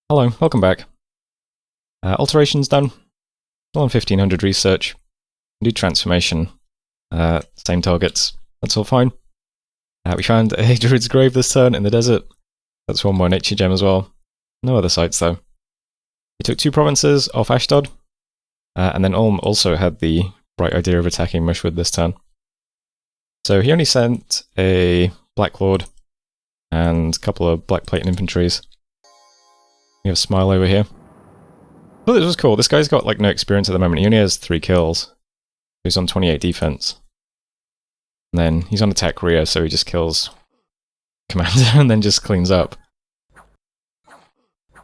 Hello, welcome back. Alterations done. Still on 1500 research. Do transformation. Same targets. That's all fine. We found a druid's grave this turn in the desert. That's one more nature gem as well. No other sites though. We took 2 provinces off Ashdod. And then Ulm also had the bright idea of attacking Mushwood this turn. So he only sent a Black Lord and a couple of Black Plate and infantries. We have Smile over here. I thought this was cool. This guy's got like no experience at the moment. He only has 3 kills. He's on 28 defense. And then he's on attack rear, so he just kills commander and then just cleans up.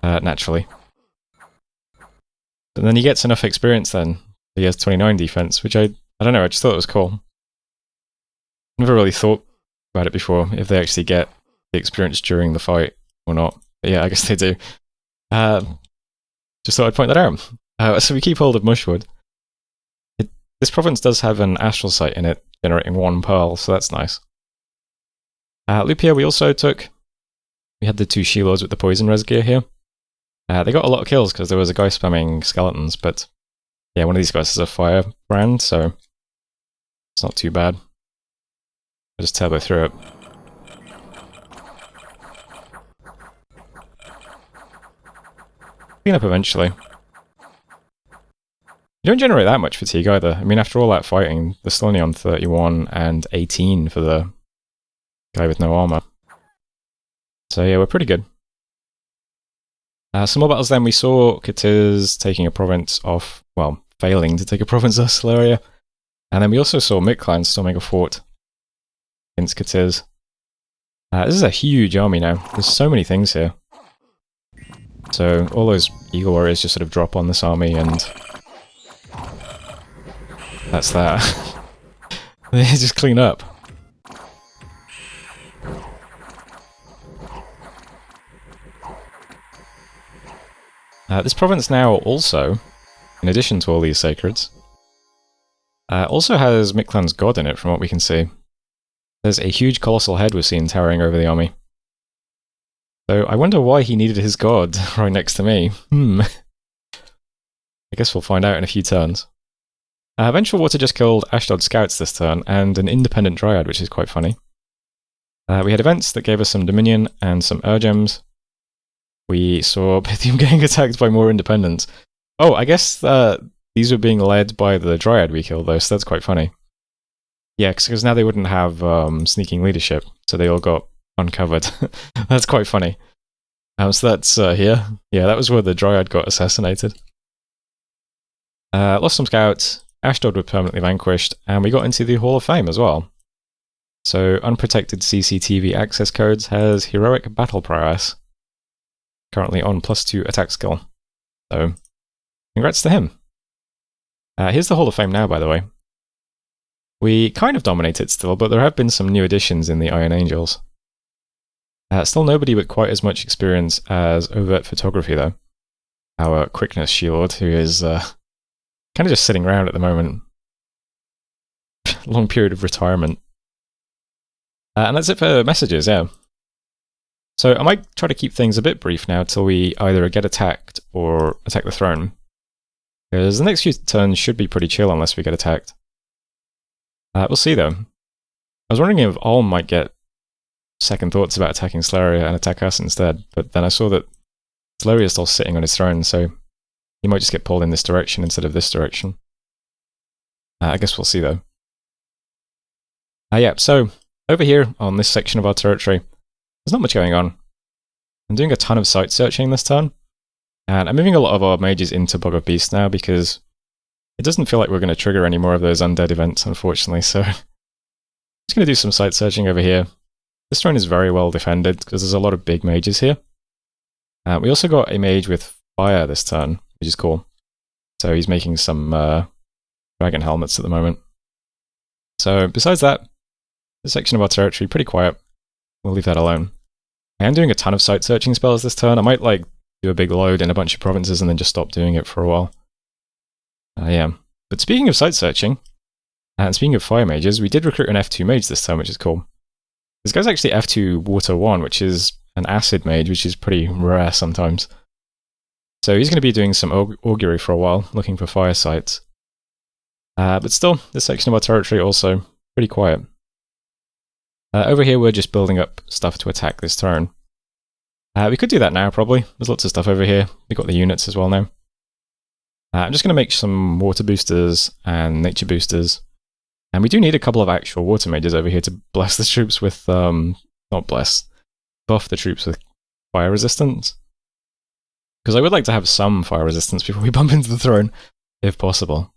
Naturally. But then he gets enough experience then. He has 29 defense, which I don't know, I just thought it was cool. Never really thought about it before, if they actually get the experience during the fight or not. But yeah, I guess they do. Just thought I'd point that out. So we keep hold of Mushwood. This province does have an astral site in it, generating 1 pearl, so that's nice. Lupia we also took. We had the 2 She-Lords with the poison res gear here. They got a lot of kills because there was a guy spamming skeletons, but yeah, one of these guys has a fire brand, so it's not too bad. I'll just turbo through it. Clean up eventually. You don't generate that much fatigue either. I mean, after all that fighting, they're still only on 31 and 18 for the guy with no armor. So yeah, we're pretty good. Some more battles then. We saw Katiz taking a province off, well, failing to take a province off Solaria. And then we also saw Mictlan storming a fort against Katiz. This is a huge army now. There's so many things here. So all those Eagle Warriors just sort of drop on this army and that's that. They just clean up. This province now also, in addition to all these sacreds, also has Mictlan's god in it from what we can see. There's a huge colossal head we're seeing towering over the army. So I wonder why he needed his god right next to me. I guess we'll find out in a few turns. Vengeful Water just killed Ashdod scouts this turn, and an independent dryad, which is quite funny. We had events that gave us some Dominion and some Urgems. We saw Pythium getting attacked by more independents. Oh, I guess these were being led by the dryad we killed though, so that's quite funny. Yeah, because now they wouldn't have sneaking leadership, so they all got uncovered. That's quite funny. So that's here. Yeah, that was where the dryad got assassinated. Lost some scouts. Ashdod were permanently vanquished, and we got into the Hall of Fame as well. So, unprotected CCTV access codes has heroic battle prowess. Currently on +2 attack skill. So, congrats to him. Here's the Hall of Fame now, by the way. We kind of dominate it still, but there have been some new additions in the Iron Angels. Still nobody with quite as much experience as Overt Photography, though. Our Quickness She-Lord, who is kind of just sitting around at the moment. Long period of retirement. And that's it for messages, yeah. So I might try to keep things a bit brief now till we either get attacked or attack the throne. Because the next few turns should be pretty chill unless we get attacked. We'll see though. I was wondering if Ulm might get second thoughts about attacking Solaria and attack us instead, but then I saw that Solaria is still sitting on his throne, so he might just get pulled in this direction instead of this direction. I guess we'll see though. Yeah, so over here on this section of our territory, there's not much going on. I'm doing a ton of site searching this turn, and I'm moving a lot of our mages into Bog of Beast now because it doesn't feel like we're going to trigger any more of those undead events, unfortunately, so I'm just going to do some site searching over here. This throne is very well defended because there's a lot of big mages here. We also got a mage with fire this turn, which is cool. So he's making some dragon helmets at the moment. So besides that, this section of our territory, pretty quiet. We'll leave that alone. I am doing a ton of site searching spells this turn. I might like do a big load in a bunch of provinces and then just stop doing it for a while. Yeah. But speaking of site searching, and speaking of fire mages, we did recruit an F2 mage this time, which is cool. This guy's actually F2 Water 1, which is an acid mage, which is pretty rare sometimes. So he's going to be doing some augury for a while, looking for fire sites. But still, this section of our territory also pretty quiet. Over here, we're just building up stuff to attack this turn. We could do that now, probably. There's lots of stuff over here. We've got the units as well now. I'm just going to make some water boosters and nature boosters. And we do need a couple of actual water mages over here to bless the troops with, not bless, buff the troops with fire resistance. Because I would like to have some fire resistance before we bump into the throne, if possible.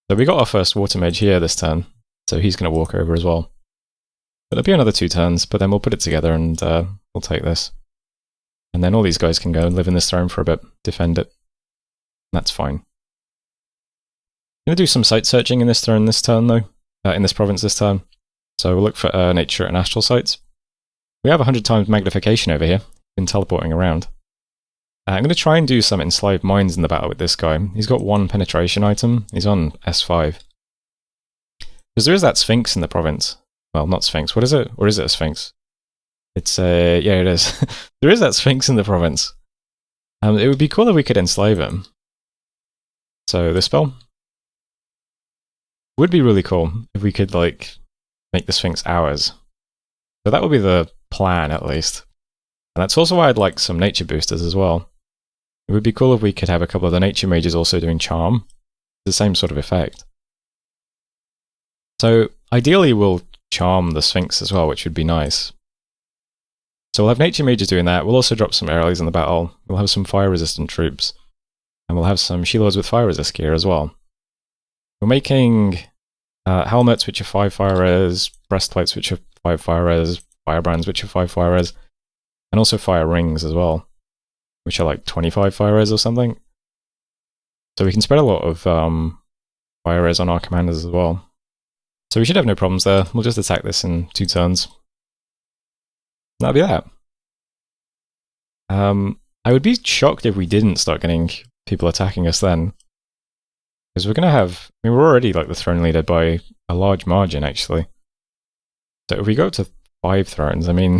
So we got our first water mage here this turn, so he's going to walk over as well. But there'll be another 2 turns, but then we'll put it together and we'll take this. And then all these guys can go and live in this throne for a bit, defend it. That's fine. I'm going to do some site searching in this turn though, in this province this turn. So we'll look for nature and astral sites. We have 100 times magnification over here, been teleporting around. I'm going to try and do some enslaved minds in the battle with this guy. He's got 1 penetration item, he's on S5. Because there is that Sphinx in the province. Well, not Sphinx, what is it? Or is it a Sphinx? It's a... yeah, it is. There is that Sphinx in the province. It would be cool if we could enslave him. So, the spell would be really cool if we could, like, make the Sphinx ours. So that would be the plan, at least. And that's also why I'd like some nature boosters as well. It would be cool if we could have a couple of the nature mages also doing charm. The same sort of effect. So, ideally we'll charm the Sphinx as well, which would be nice. So we'll have nature mages doing that. We'll also drop some aerials in the battle. We'll have some fire-resistant troops. And we'll have some She-Lords with fire-resist gear as well. We're making helmets, which are 5 fire res, breastplates, which are 5 fire res, firebrands, which are 5 fire res, and also fire rings as well, which are like 25 fire res or something. So we can spread a lot of fire res on our commanders as well. So we should have no problems there. We'll just attack this in 2 turns. That'll be that. I would be shocked if we didn't start getting people attacking us then. Because we're going to have... I mean, we're already like the throne leader by a large margin, actually. So if we go up to 5 thrones, I mean...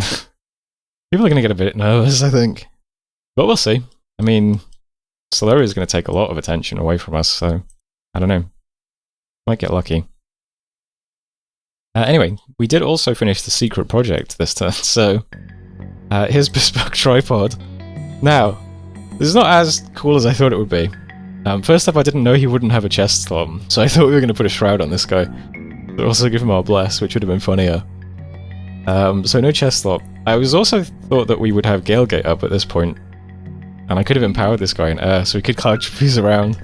people are going to get a bit nervous, I think. But we'll see. I mean, Solaria is going to take a lot of attention away from us, so... I don't know. Might get lucky. Anyway, we did also finish the secret project this turn, so... here's Bespoke Tripod. Now, this is not as cool as I thought it would be. First up, I didn't know he wouldn't have a chest slot, so I thought we were going to put a shroud on this guy. But also give him our bless, which would have been funnier. So no chest slot. I was also thought that we would have Galegate up at this point, and I could have empowered this guy in air, so he could cloud trapeze around.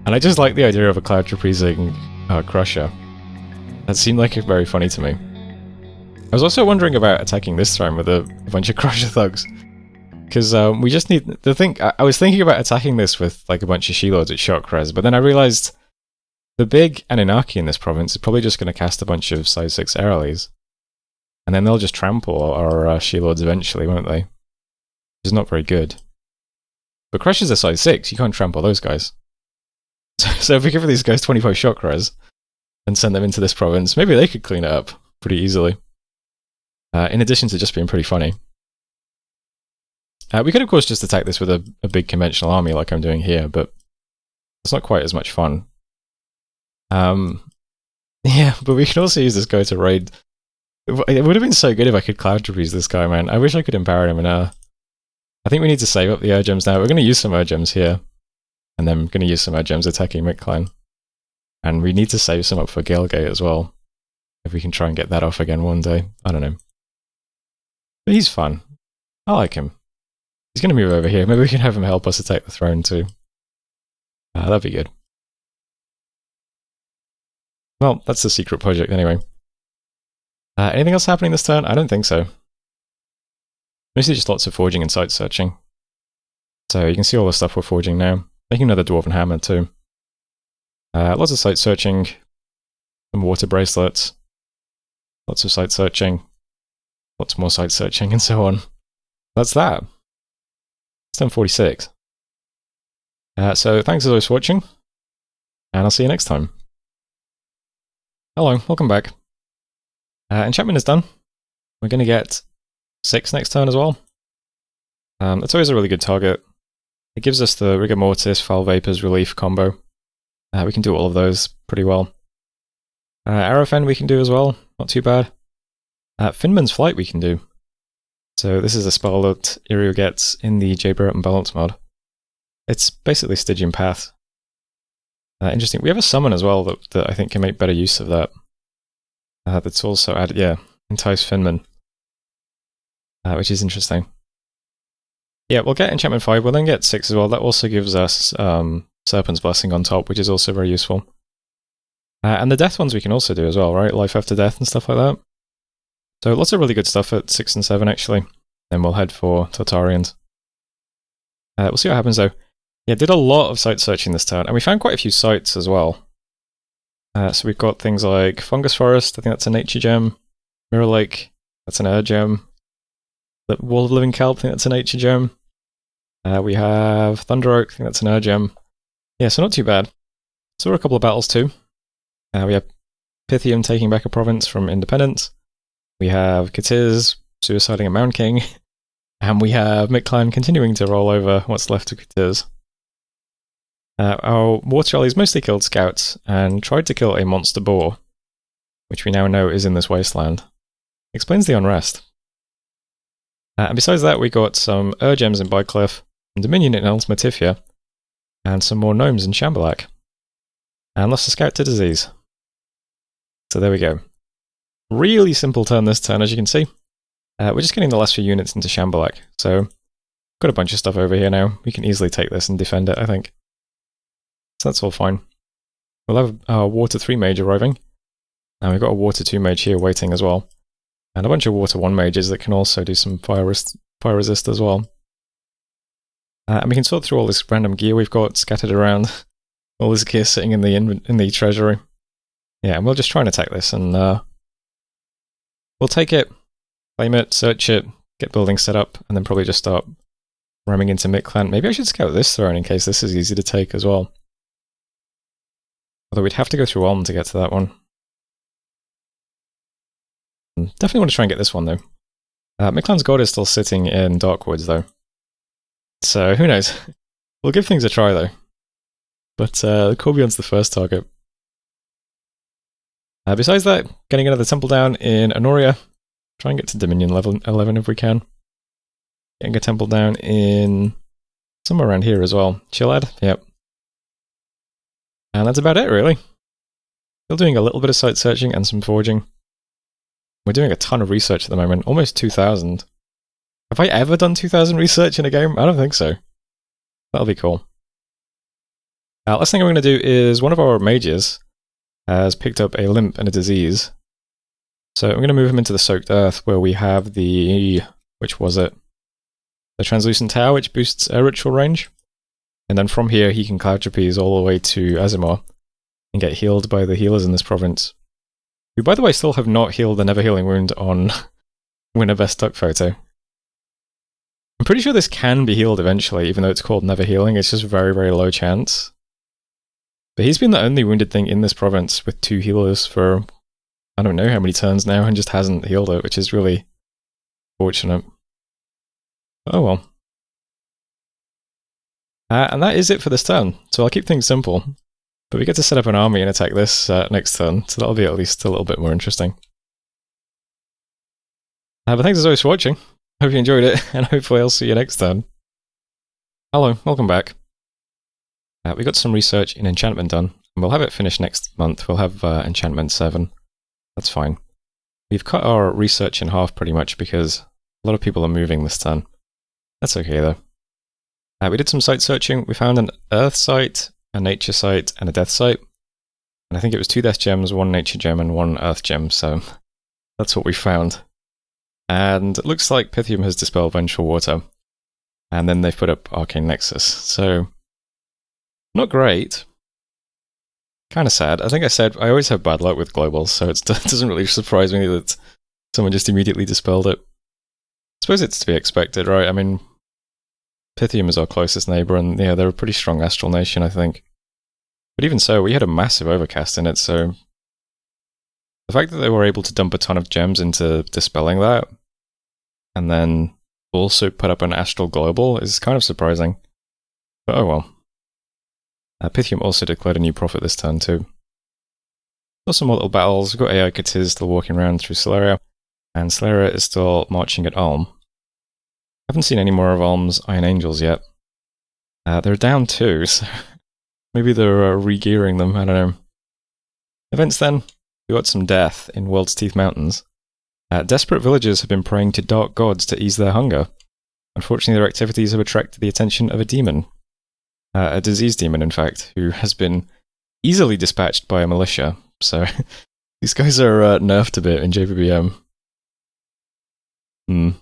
And I just like the idea of a cloud trapezing Crusher. That seemed like it very funny to me. I was also wondering about attacking this throne with a bunch of Crusher thugs. Because we just need to think... I was thinking about attacking this with like a bunch of She-Lords at shock res, but then I realised the big Anunnaki in this province is probably just going to cast a bunch of size 6 Aerials. And then they'll just trample our She-Lords eventually, won't they? Which is not very good. But Crushers are size 6, you can't trample those guys. So if we give these guys 25 shock res and send them into this province, maybe they could clean it up pretty easily. In addition to just being pretty funny. We could of course just attack this with a big conventional army like I'm doing here, but it's not quite as much fun. Yeah, but we can also use this guy to raid. It would have been so good if I could cloud trapeze this guy, man. I wish I could empower him in air. I think we need to save up the air gems now. We're going to use some air gems here. And then we're going to use some air gems attacking Mictlan. And we need to save some up for Galegate as well. If we can try and get that off again one day. I don't know. But he's fun. I like him. He's going to move over here. Maybe we can have him help us attack the throne too. That'd be good. Well, that's the secret project anyway. Anything else happening this turn? I don't think so. Mostly just lots of forging and site searching. So you can see all the stuff we're forging now. Making another Dwarven Hammer too. Lots of site searching. Some water bracelets. Lots of site searching. Lots more site searching and so on. That's that. It's turn 46. So thanks as always for watching. And I'll see you next time. Hello, welcome back. Enchantment is done. We're going to get 6 next turn as well. That's always a really good target. It gives us the Rigor Mortis, Foul Vapors, Relief combo. We can do all of those pretty well. Arrowfen we can do as well, not too bad. Finman's Flight we can do. So this is a spell that Eriu gets in the JBBM Balance mod. It's basically Stygian Path. Interesting. We have a summon as well that I think can make better use of that. That's also added, yeah, Entice Finman. Which is interesting. Yeah, we'll get Enchantment 5, we'll then get 6 as well. That also gives us Serpent's Blessing on top, which is also very useful. And the death ones we can also do as well, right? Life After Death and stuff like that. So lots of really good stuff at 6 and 7 actually. Then we'll head for Tartarians. We'll see what happens though. Yeah, did a lot of site searching this turn, and we found quite a few sites as well. So we've got things like Fungus Forest, I think that's a nature gem. Mirror Lake, that's an air gem. The Wall of Living Kelp, I think that's a nature gem. We have Thunder Oak, I think that's an air gem. Yeah, so not too bad. Saw a couple of battles too. We have Pythium taking back a province from Independence. We have Katiz suiciding a Mound King. And we have Mictlan continuing to roll over what's left of Katiz. Our Water Jollies mostly killed scouts and tried to kill a monster boar, which we now know is in this wasteland. Explains the unrest. And besides that, we got some Gems in Bycliff, some Dominion in Elsmatifia, and some more gnomes in Shambhalak. And lost a scout to disease. So there we go. Really simple turn this turn, as you can see. We're just getting the last few units into Shambhalak, so got a bunch of stuff over here now. We can easily take this and defend it, I think. So that's all fine. We'll have our Water 3 mage arriving, and we've got a Water 2 mage here waiting as well. And a bunch of Water 1 mages that can also do some fire resist as well. And we can sort through all this random gear we've got scattered around. All this gear sitting in the treasury. Yeah, and we'll just try and attack this, and we'll take it, claim it, search it, get buildings set up, and then probably just start ramming into Mictlan. Maybe I should scout this throne in case this is easy to take as well. Although we'd have to go through Ulm to get to that one. Definitely want to try and get this one though. Mictlan's God is still sitting in Darkwoods though. So who knows? We'll give things a try though. But Corbion's the first target. Besides that, getting another temple down in Honoria. Try and get to Dominion level 11 if we can. Getting a temple down in somewhere around here as well. Chilad, yep. And that's about it really. Still doing a little bit of site searching and some forging. We're doing a ton of research at the moment, almost 2,000. Have I ever done 2,000 research in a game? I don't think so. That'll be cool. Last thing I'm going to do is one of our mages has picked up a limp and a disease. So I'm going to move him into the Soaked Earth where we have the... which was it? The Translucent Tower, which boosts air ritual range. And then from here he can cloud trapeze all the way to Azimar and get healed by the healers in this province. Who, by the way, still have not healed the Never Healing Wound on Winner Best Duck photo. I'm pretty sure this can be healed eventually, even though it's called Never Healing. It's just very, very low chance. But he's been the only wounded thing in this province with 2 healers for I don't know how many turns now and just hasn't healed it, which is really fortunate. Oh well. And that is it for this turn, so I'll keep things simple. But we get to set up an army and attack this next turn, so that'll be at least a little bit more interesting. But thanks as always for watching. Hope you enjoyed it, and hopefully I'll see you next turn. Hello, welcome back. We got some research in enchantment done, and we'll have it finished next month. We'll have enchantment 7. That's fine. We've cut our research in half pretty much because a lot of people are moving this turn. That's okay though. We did some site searching. We found an earth site, a nature site, and a death site. And I think it was 2 death gems, 1 nature gem, and 1 earth gem, so that's what we found. And it looks like Pythium has dispelled Vengeful Water. And then they've put up Arcane Nexus, so not great. Kind of sad. I think I said I always have bad luck with globals, so it doesn't really surprise me that someone just immediately dispelled it. I suppose it's to be expected, right? I mean, Pythium is our closest neighbour, and yeah, they're a pretty strong astral nation, I think. But even so, we had a massive overcast in it, so the fact that they were able to dump a ton of gems into dispelling that, and then also put up an astral global is kind of surprising. But oh well. Pythium also declared a new prophet this turn too. Got some more little battles. We've got AI Katiz still walking around through Celeria, and Celeria is still marching at Ulm. Haven't seen any more of Ulm's Iron Angels yet. They're down too, so maybe they're re-gearing them, I don't know. Events then. We got some death in World's Teeth Mountains. Desperate villagers have been praying to dark gods to ease their hunger. Unfortunately, their activities have attracted the attention of a demon. A disease demon, in fact, who has been easily dispatched by a militia. So, these guys are nerfed a bit in JBBM. Not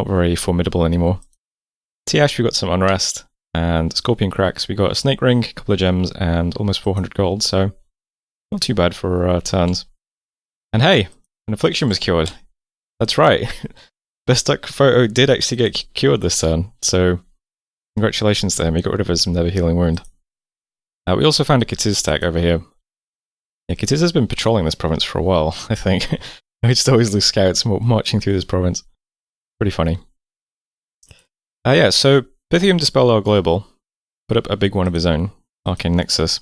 very formidable anymore. T-Ash, we got some unrest. And Scorpion Cracks, we got a Snake Ring, a couple of gems, and almost 400 gold, so not too bad for turns. And hey, an affliction was cured. That's right. Best Duck Photo did actually get cured this turn, so congratulations to him. He got rid of his Never Healing Wound. We also found a Katiz stack over here. Yeah, Katiz has been patrolling this province for a while, I think. I just always lose scouts marching through this province. Pretty funny. Yeah, so Pythium dispelled our global, put up a big one of his own, Arcane Nexus.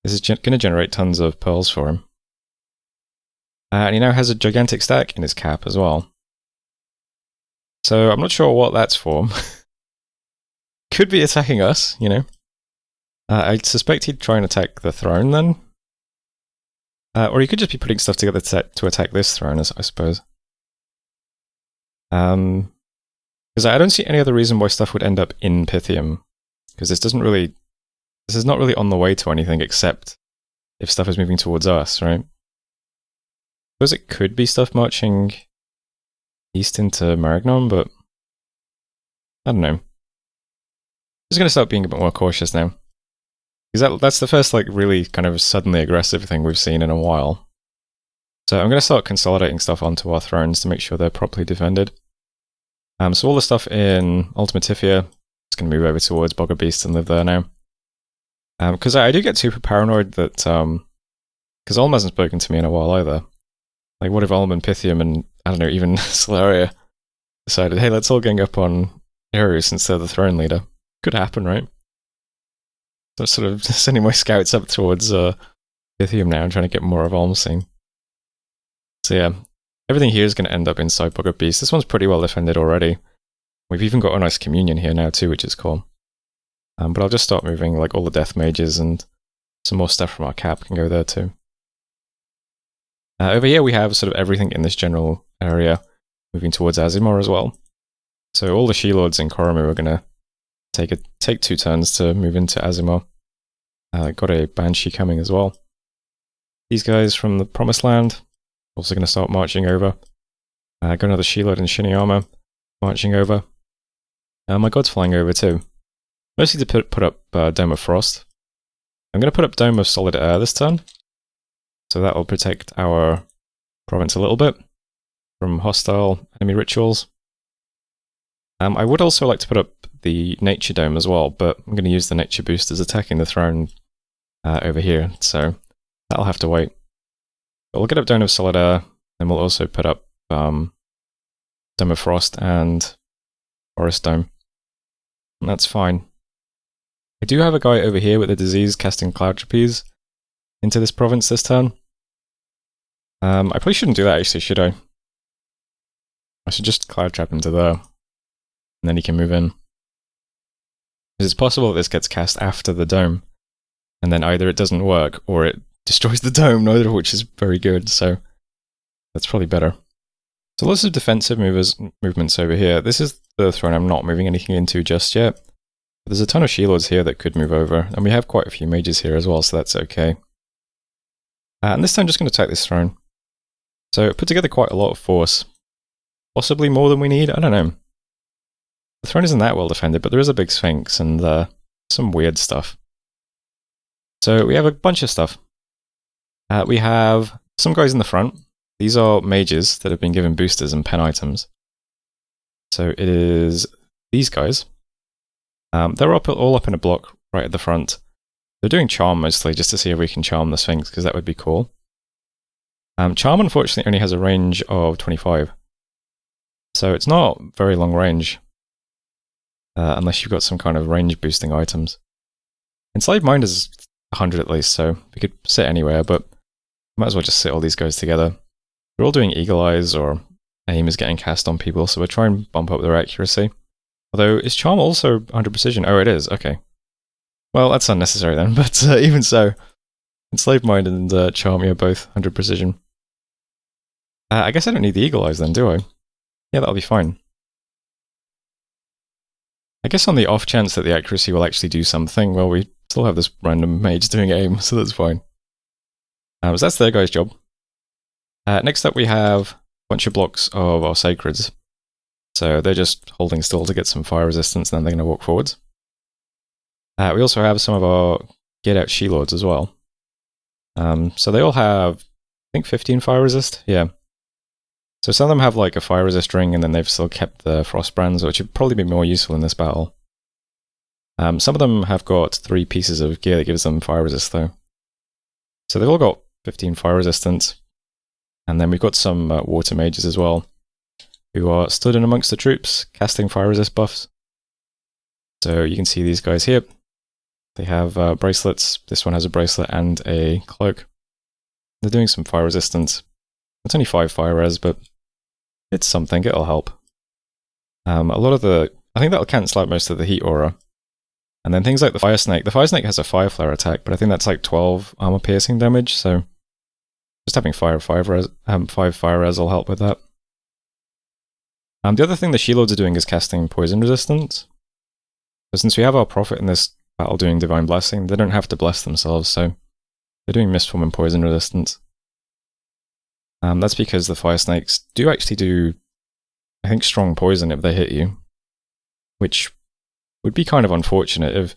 This is going to generate tons of pearls for him. And he now has a gigantic stack in his cap as well. So I'm not sure what that's for. Could be attacking us, you know. I suspect he'd try and attack the throne then. Or he could just be putting stuff together to attack this throne, I suppose. Because I don't see any other reason why stuff would end up in Pythium. Because this is not really on the way to anything except if stuff is moving towards us, right? I suppose it could be stuff marching east into Maragnon, but I don't know. I'm just going to start being a bit more cautious now. Because that's the first like really kind of suddenly aggressive thing we've seen in a while. So I'm going to start consolidating stuff onto our thrones to make sure they're properly defended. So all the stuff in Ultimatifia is going to move over towards Bogger Beast and live there now. Because I do get super paranoid that... Because Ulm hasn't spoken to me in a while either. Like, what if Ulm and Pythium and, I don't know, even Celeria decided, hey, let's all gang up on Eriu since they're the throne leader? Could happen, right? So I'm sort of sending my scouts up towards Pythium now and trying to get more of Ulm's scene. So yeah, everything here is going to end up inside Bogger Beast. This one's pretty well defended already. We've even got a nice communion here now too, which is cool. But I'll just start moving like all the death mages and some more stuff from our cap can go there too. Over here we have sort of everything in this general area moving towards Azimor as well. So all the She-Lords in Koromu are going to take 2 turns to move into Azimor. Got a Banshee coming as well. These guys from the Promised Land also going to start marching over. Got another She-Lord and Shiniyama marching over. My god's flying over too. Mostly to put up Dome of Frost. I'm going to put up Dome of Solid Air this turn. So that will protect our province a little bit from hostile enemy rituals. I would also like to put up the Nature Dome as well, but I'm going to use the Nature Boosters attacking the throne over here, so that'll have to wait. But we'll get up Dome of Solid Air, and we'll also put up Dome of Frost and Forest Dome. And that's fine. I do have a guy over here with a disease casting Cloud Trapeze into this province this turn. I probably shouldn't do that actually, should I? I should just Cloud Trap him to there, and then he can move in. Because it's possible that this gets cast after the dome, and then either it doesn't work, or it destroys the dome, neither of which is very good, so that's probably better. So lots of defensive movements over here. This is the throne I'm not moving anything into just yet. But there's a ton of She-Lords here that could move over, and we have quite a few mages here as well, so that's okay. And this time I'm just going to attack this throne. So put together quite a lot of force. Possibly more than we need, I don't know. The throne isn't that well defended, but there is a big Sphinx and some weird stuff. So we have a bunch of stuff. We have some guys in the front. These are mages that have been given boosters and pen items. So it is these guys. They're all up in a block right at the front. They're doing Charm mostly, just to see if we can charm the Sphinx, because that would be cool. Charm, unfortunately, only has a range of 25. So it's not very long range. unless you've got some kind of range boosting items. Enslaved Mind is 100 at least, so we could sit anywhere, but might as well just sit all these guys together. They're all doing Eagle Eyes, or Aim is getting cast on people, so we'll try and bump up their accuracy. Although, is Charm also 100 precision? Oh, it is, okay. Well, that's unnecessary then, but even so, Enslaved Mind and Charm are both 100 precision. I guess I don't need the Eagle Eyes then, do I? Yeah, that'll be fine. I guess on the off chance that the accuracy will actually do something, well, we still have this random mage doing Aim, so that's fine. So that's their guy's job. Next up we have a bunch of blocks of our Sacreds. So they're just holding still to get some fire resistance, and then they're going to walk forwards. We also have some of our Get Out She-Lords as well. So they all have, I think, 15 fire resist? Yeah. So some of them have like a fire resist ring, and then they've still kept the frost brands, which would probably be more useful in this battle. Some of them have got 3 pieces of gear that gives them fire resist though. So they've all got 15 fire resistance. And then we've got some water mages as well, who are stood in amongst the troops, casting fire resist buffs. So you can see these guys here. They have bracelets. This one has a bracelet and a cloak. They're doing some fire resistance. It's only 5 fire res, but it's something, it'll help. A lot of I think that'll cancel out most of the heat aura. And then things like the Fire Snake. The Fire Snake has a Fire Flare attack, but I think that's like 12 armor piercing damage, so just having 5 fire res will help with that. The other thing the She-Lords are doing is casting poison resistance. So since we have our Prophet in this battle doing Divine Blessing, they don't have to bless themselves, so they're doing Mistform and poison resistance. That's because the Fire Snakes do actually do, I think, strong poison if they hit you, which would be kind of unfortunate if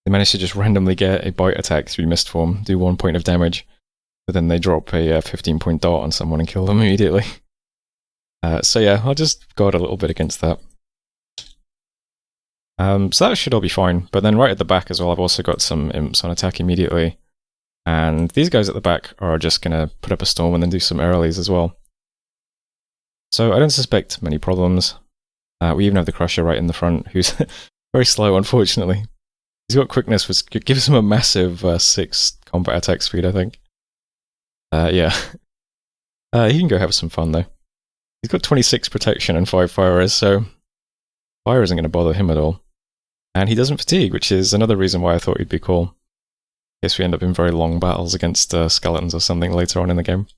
they managed to just randomly get a bite attack through Mistform, do 1 point of damage, but then they drop a 15-point dart on someone and kill them immediately. So yeah, I'll just guard a little bit against that. So that should all be fine, but then right at the back as well, I've also got some imps on attack immediately. And these guys at the back are just going to put up a storm and then do some earlies as well. So I don't suspect many problems. We even have the Crusher right in the front, who's very slow, unfortunately. He's got quickness, which gives him a massive 6 combat attack speed, I think. Yeah. He can go have some fun, though. He's got 26 protection and 5 fire res, so fire isn't going to bother him at all. And he doesn't fatigue, which is another reason why I thought he'd be cool. Guess we end up in very long battles against skeletons or something later on in the game.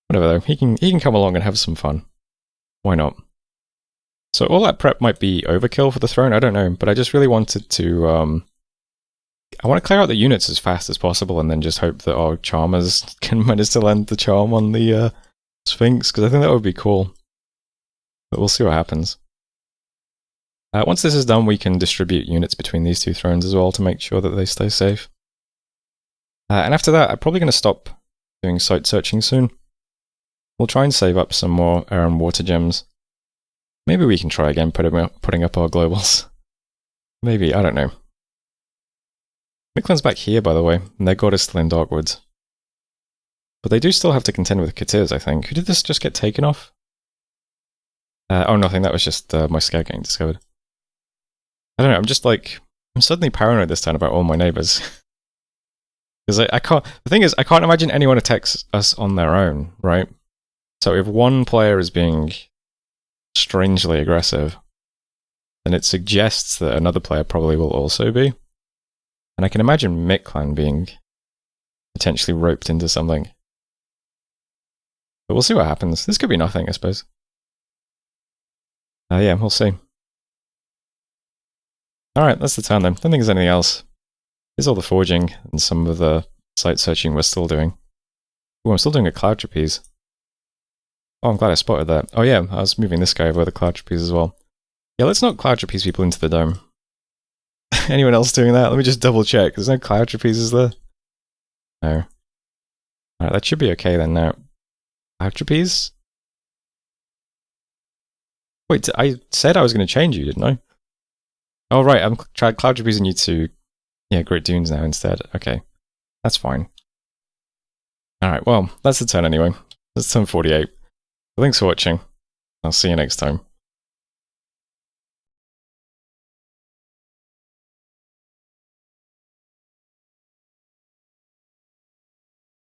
Whatever though, he can come along and have some fun. Why not? So all that prep might be overkill for the throne, I don't know, but I just really wanted to I want to clear out the units as fast as possible and then just hope that our charmers can manage to land the charm on the Sphinx, because I think that would be cool. But we'll see what happens. Once this is done, we can distribute units between these 2 thrones as well to make sure that they stay safe. And after that, I'm probably going to stop doing site searching soon. We'll try and save up some more air and water gems. Maybe we can try again putting up our globals. Maybe, I don't know. Miklan's back here, by the way, and their god is still in Darkwoods. But they do still have to contend with Katirs, I think. Who did this just get taken off? Oh, nothing, that was just my scout getting discovered. I don't know, I'm suddenly paranoid this time about all my neighbours. Because I can't, the thing is, I can't imagine anyone attacks us on their own, right? So if one player is being strangely aggressive, then it suggests that another player probably will also be. And I can imagine Miklan being potentially roped into something. But we'll see what happens. This could be nothing, I suppose. Yeah, we'll see. Alright, that's the turn then. Don't think there's anything else. Here's all the forging and some of the site searching we're still doing. Oh, I'm still doing a cloud trapeze. Oh, I'm glad I spotted that. Oh yeah, I was moving this guy over the cloud trapeze as well. Yeah, let's not cloud trapeze people into the dome. Anyone else doing that? Let me just double check. There's no cloud trapezes there? No. Alright, that should be okay then now. Cloud trapeze? Wait, I said I was going to change you, didn't I? Oh right, I'm cloud trapezing you to Great Dunes now instead. Okay, that's fine. Alright, well, that's the turn anyway. That's turn 48. Thanks for watching. I'll see you next time.